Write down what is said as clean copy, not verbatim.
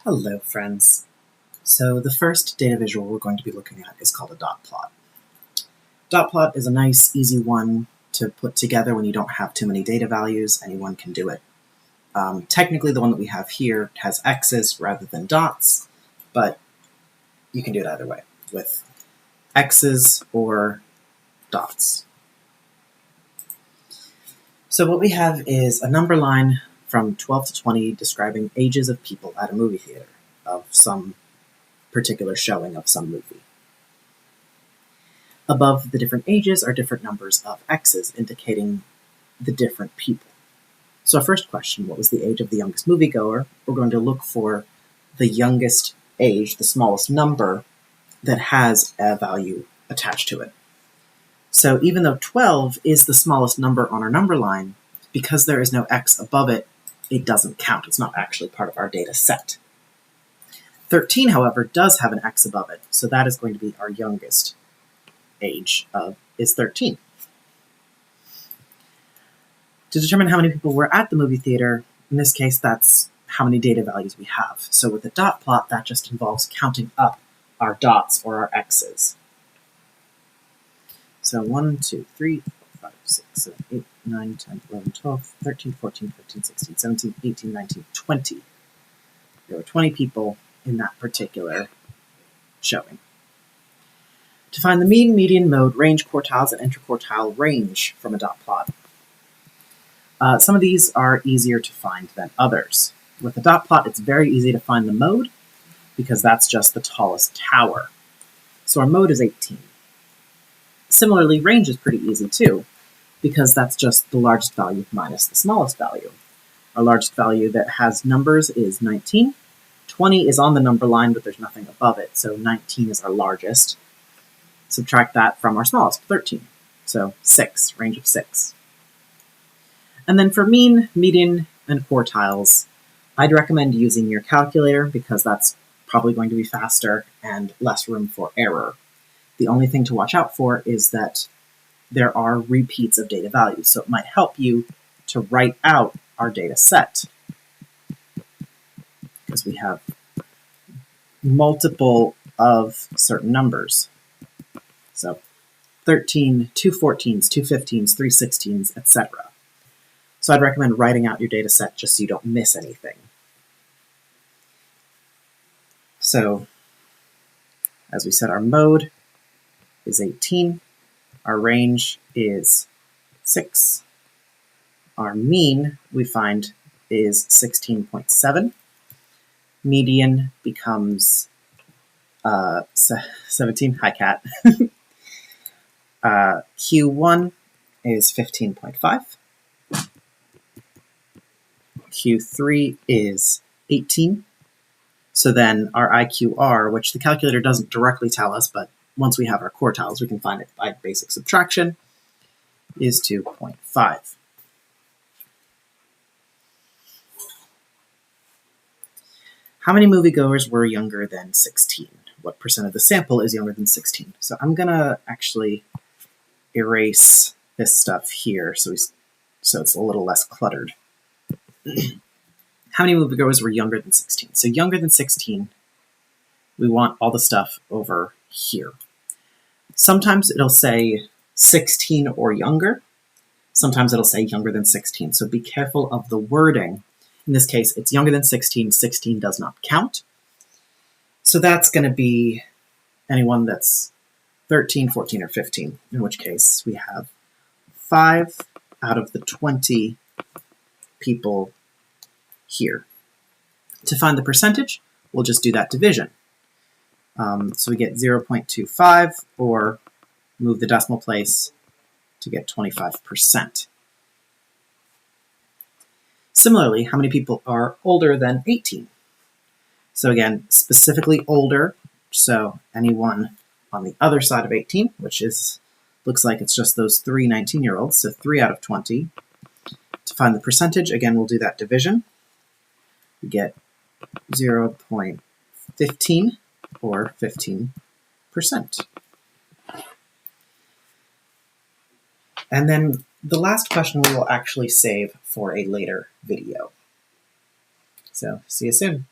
Hello, friends. So the first data visual we're going to be looking at is called a dot plot. Dot plot is a nice, easy one to put together when you don't have too many data values. Anyone can do it. Technically, the one that we have here has x's rather than dots, but you can do it either way, with x's or dots. So what we have is a number line from 12 to 20 describing ages of people at a movie theater of some particular showing of some movie. Above the different ages are different numbers of x's indicating the different people. So our first question, what was the age of the youngest moviegoer? We're going to look for the youngest age, the smallest number, that has a value attached to it. So even though 12 is the smallest number on our number line, because there is no x above it, it doesn't count. It's not actually part of our data set. 13, however, does have an x above it, so that is going to be our youngest age is 13. To determine how many people were at the movie theater, in this case, that's how many data values we have. So with the dot plot, that just involves counting up our dots or our x's. So 1, 2, 3, 4, 5, 6, 7, 8, 9, 10, 11, 12, 13, 14, 15, 16, 17, 18, 19, 20. There were 20 people in that particular showing. To find the mean, median, mode, range, quartiles, and interquartile range from a dot plot. Some of these are easier to find than others. With a dot plot, it's very easy to find the mode because that's just the tallest tower. So our mode is 18. Similarly, range is pretty easy too, because that's just the largest value minus the smallest value. Our largest value that has numbers is 19. 20 is on the number line, but there's nothing above it, so 19 is our largest. Subtract that from our smallest, 13. So 6, range of 6. And then for mean, median, and quartiles, I'd recommend using your calculator because that's probably going to be faster and less room for error. The only thing to watch out for is that there are repeats of data values, so it might help you to write out our data set because we have multiple of certain numbers. So 13, 2 14s, 2 15s, 3 16s, etc. So I'd recommend writing out your data set just so you don't miss anything. So as we said, our mode is 18. Our range is 6. Our mean, we find, is 16.7. Median becomes 17. Hi, cat. Q1 is 15.5. Q3 is 18. So then our IQR, which the calculator doesn't directly tell us, but once we have our quartiles, we can find it by basic subtraction, is 2.5. How many moviegoers were younger than 16? What percent of the sample is younger than 16? So I'm going to actually erase this stuff here so it's a little less cluttered. How many moviegoers were younger than 16? So younger than 16, we want all the stuff over here. Sometimes it'll say 16 or younger. Sometimes it'll say younger than 16. So be careful of the wording. In this case, it's younger than 16. 16 does not count. So that's going to be anyone that's 13, 14, or 15, in which case we have 5 out of the 20 people here. To find the percentage, we'll just do that division. So we get 0.25, or move the decimal place to get 25%. Similarly, how many people are older than 18? So again, specifically older, so anyone on the other side of 18, which looks like it's just those 3 19-year-olds, so 3 out of 20. To find the percentage, again, we'll do that division. We get 0.15, or 15%. And then the last question we will actually save for a later video. So see you soon.